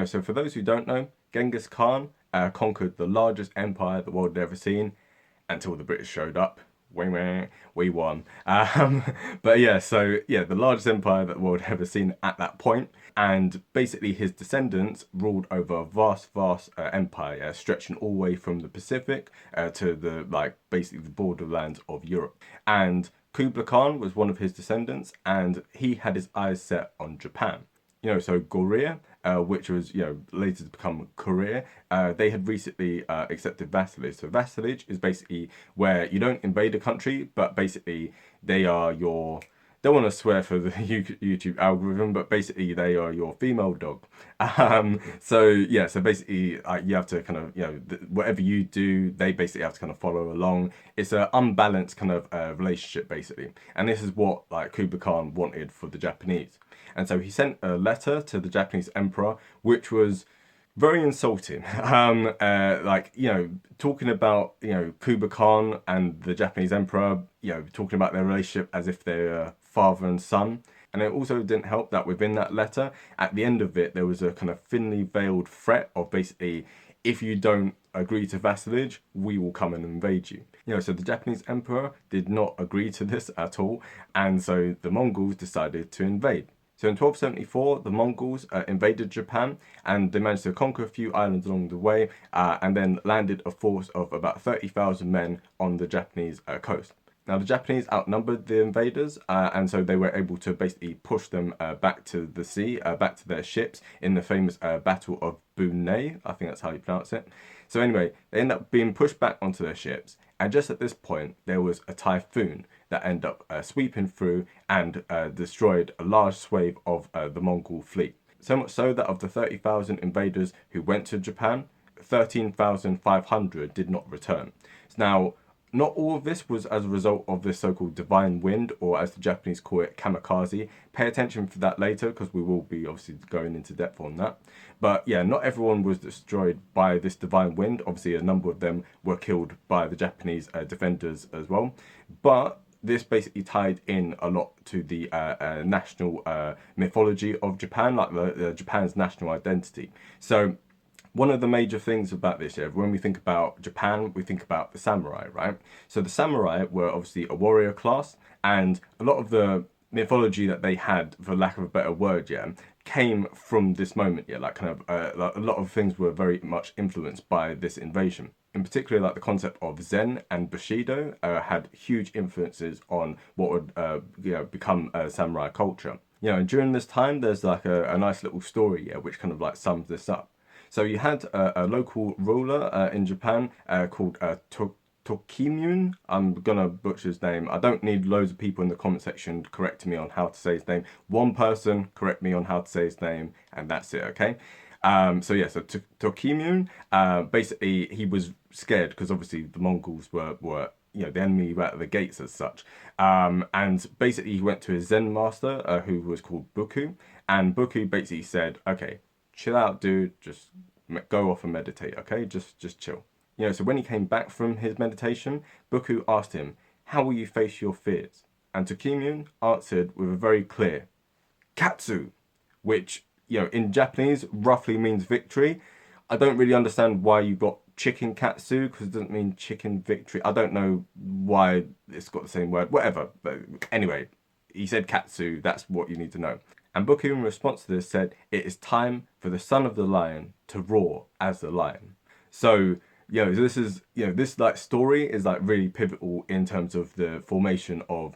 So for those who don't know, Genghis Khan conquered the largest empire the world had ever seen until the British showed up. We won. But yeah, so yeah, the largest empire that the world had ever seen at that point. And basically his descendants ruled over a vast empire, stretching all the way from the Pacific to basically the borderlands of Europe. And Kublai Khan was one of his descendants, and he had his eyes set on Japan. So Goryeo, which was, later to become Korea, they had recently accepted vassalage. So vassalage is basically where you don't invade a country, but basically they are your, don't want to swear for the YouTube algorithm, but basically they are your female dog. So basically you have to kind of, whatever you do, they basically have to kind of follow along. It's an unbalanced kind of relationship, basically. And this is what Kublai Khan wanted for the Japanese. And so he sent a letter to the Japanese emperor, which was very insulting. Talking about, Kublai Khan and the Japanese emperor, talking about their relationship as if they're father and son. And it also didn't help that within that letter, at the end of it, there was a kind of thinly veiled threat of basically, if you don't agree to vassalage, we will come and invade you. So the Japanese emperor did not agree to this at all. And so the Mongols decided to invade. So in 1274, the Mongols invaded Japan, and they managed to conquer a few islands along the way, and then landed a force of about 30,000 men on the Japanese coast. Now, the Japanese outnumbered the invaders, and so they were able to basically push them back to the sea, back to their ships in the famous Battle of Bunei. I think that's how you pronounce it. So anyway, they ended up being pushed back onto their ships, and just at this point, there was a typhoon that ended up sweeping through and destroyed a large swathe of the Mongol fleet. So much so that of the 30,000 invaders who went to Japan, 13,500 did not return. Now, not all of this was as a result of this so-called divine wind, or as the Japanese call it, kamikaze. Pay attention for that later, because we will be obviously going into depth on that. But yeah, not everyone was destroyed by this divine wind. Obviously, a number of them were killed by the Japanese defenders as well. But this basically tied in a lot to the national mythology of Japan, like Japan's national identity. So one of the major things about this, when we think about Japan, we think about the samurai, right? So the samurai were obviously a warrior class, and a lot of the mythology that they had, for lack of a better word, came from this moment, a lot of things were very much influenced by this invasion. In particular, like the concept of Zen and Bushido had huge influences on what would become samurai culture. And during this time, there's like a nice little story, which kind of like sums this up. So you had a local ruler in Japan called Tokimune. I'm gonna butcher his name. I don't need loads of people in the comment section correcting me on how to say his name. One person correct me on how to say his name, and that's it, okay? So Tokimune, basically he was scared because obviously the Mongols were the enemy right at the gates as such. And basically he went to his Zen master, who was called Buku, and Buku basically said, okay, chill out, dude, just go off and meditate, okay? Just chill. So when he came back from his meditation, Buku asked him, how will you face your fears? And Tokimune answered with a very clear, Katsu, which, in Japanese roughly means victory. I don't really understand why you got chicken katsu, because it doesn't mean chicken victory. I don't know why it's got the same word, whatever. But anyway, he said katsu, that's what you need to know. And Buku, in response to this, said, it is time for the son of the lion to roar as the lion. So, this is, this like story is like really pivotal in terms of the formation of,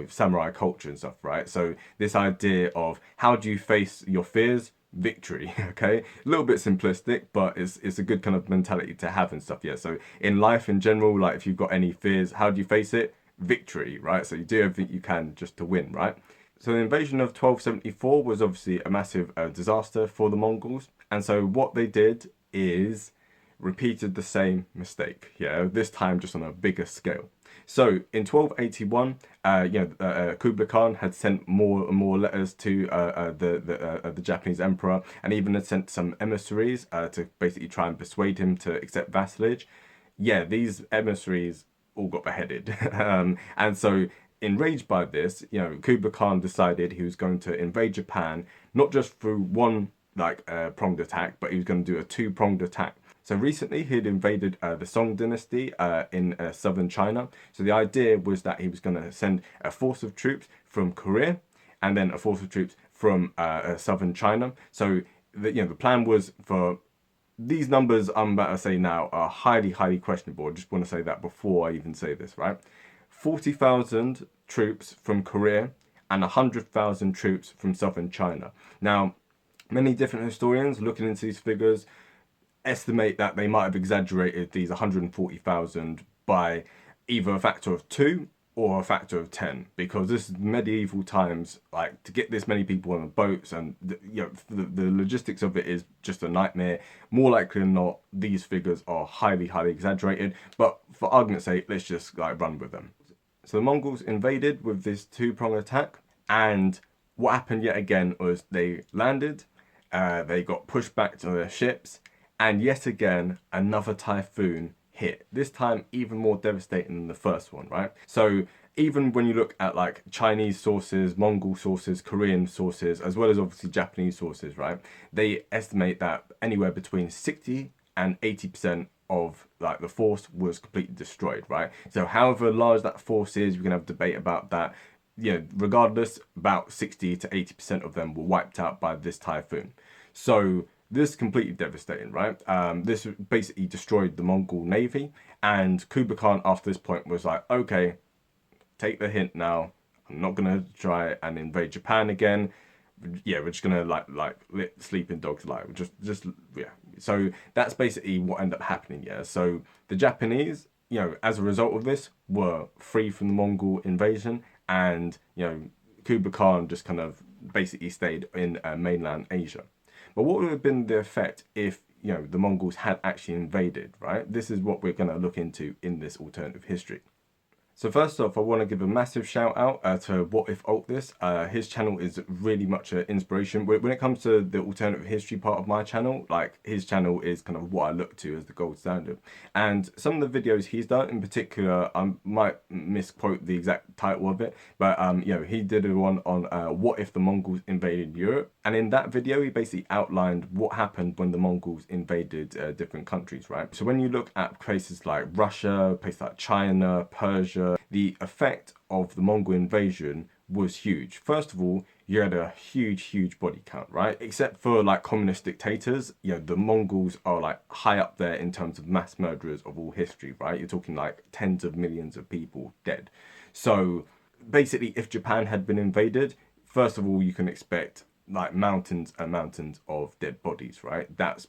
samurai culture and stuff, right? So this idea of how do you face your fears? Victory, okay? A little bit simplistic, but it's a good kind of mentality to have and stuff, So in life in general, like if you've got any fears, how do you face it? Victory, right? So you do everything you can just to win, right? So the invasion of 1274 was obviously a massive disaster for the Mongols. And so what they did is repeated the same mistake, this time just on a bigger scale. So in 1281, Kublai Khan had sent more and more letters to the Japanese emperor, and even had sent some emissaries to basically try and persuade him to accept vassalage. These emissaries all got beheaded. And so enraged by this, Kublai Khan decided he was going to invade Japan, not just through one like pronged attack, but he was going to do a two-pronged attack. So recently he'd invaded the Song dynasty in southern China. So the idea was that he was going to send a force of troops from Korea and then a force of troops from southern China. So the plan was for these numbers I'm about to say now are highly, highly questionable. I just want to say that before I even say this, right? 40,000 troops from Korea and 100,000 troops from southern China. Now, many different historians looking into these figures estimate that they might have exaggerated these 140,000 by either a factor of 2 or a factor of 10, because this is medieval times. Like, to get this many people on the boats and the logistics of it is just a nightmare. More likely than not, these figures are highly, highly exaggerated, but for argument's sake, let's just like run with them. So the Mongols invaded with this two-pronged attack, and what happened yet again was they landed, they got pushed back to their ships, and yet again, another typhoon hit. This time, even more devastating than the first one, right? So even when you look at like Chinese sources, Mongol sources, Korean sources, as well as obviously Japanese sources, right? They estimate that anywhere between 60 and 80% of like the force was completely destroyed, right? So however large that force is, we can have debate about that. Regardless, about 60 to 80% of them were wiped out by this typhoon. So this is completely devastating, right? This basically destroyed the Mongol navy, and Kublai Khan after this point was like, okay, take the hint now. I'm not gonna try and invade Japan again. Yeah, we're just gonna like let sleeping dogs lie. Just yeah. So that's basically what ended up happening. Yeah. So the Japanese, as a result of this, were free from the Mongol invasion, and Kublai Khan just kind of basically stayed in mainland Asia. But what would have been the effect if, the Mongols had actually invaded, right? This is what we're going to look into in this alternative history. So first off, I want to give a massive shout out to whatifalthist. His channel is really much an inspiration. When it comes to the alternative history part of my channel, like his channel is kind of what I look to as the gold standard. And some of the videos he's done in particular, I might misquote the exact title of it, but he did one on what if the Mongols invaded Europe. And in that video, he basically outlined what happened when the Mongols invaded different countries, right? So when you look at places like Russia, places like China, Persia, the effect of the Mongol invasion was huge. First of all, you had a huge body count, right? Except for like communist dictators, the Mongols are like high up there in terms of mass murderers of all history, right? You're talking like tens of millions of people dead. So basically, if Japan had been invaded, first of all, you can expect like mountains and mountains of dead bodies, right? That's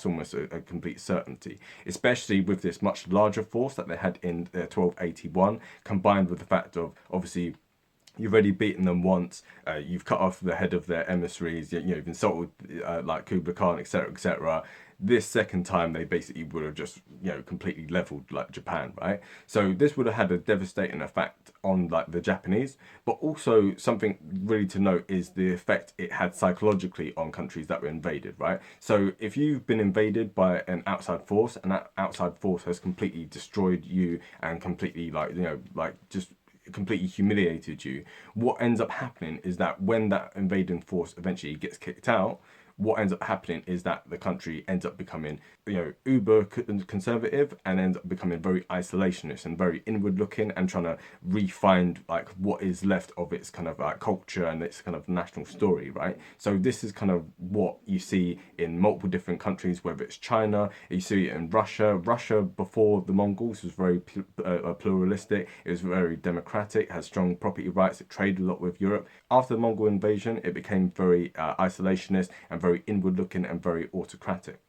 almost a complete certainty, especially with this much larger force that they had in 1281, combined with the fact of obviously you've already beaten them once, you've cut off the head of their emissaries, you've insulted like Kublai Khan, etc., etc. This second time they basically would have just completely leveled like Japan, right? So this would have had a devastating effect on like the Japanese, but also something really to note is the effect it had psychologically on countries that were invaded, right? So if you've been invaded by an outside force and that outside force has completely destroyed you and completely just completely humiliated you, what ends up happening is that when that invading force eventually gets kicked out, what ends up happening is that the country ends up becoming, uber conservative and ends up becoming very isolationist and very inward looking and trying to re-find like what is left of its kind of like culture and its kind of national story, right? So this is kind of what you see in multiple different countries, whether it's China, you see it in Russia. Russia before the Mongols was very pluralistic, it was very democratic, had strong property rights, it traded a lot with Europe. After the Mongol invasion, it became very isolationist and very inward looking and very autocratic.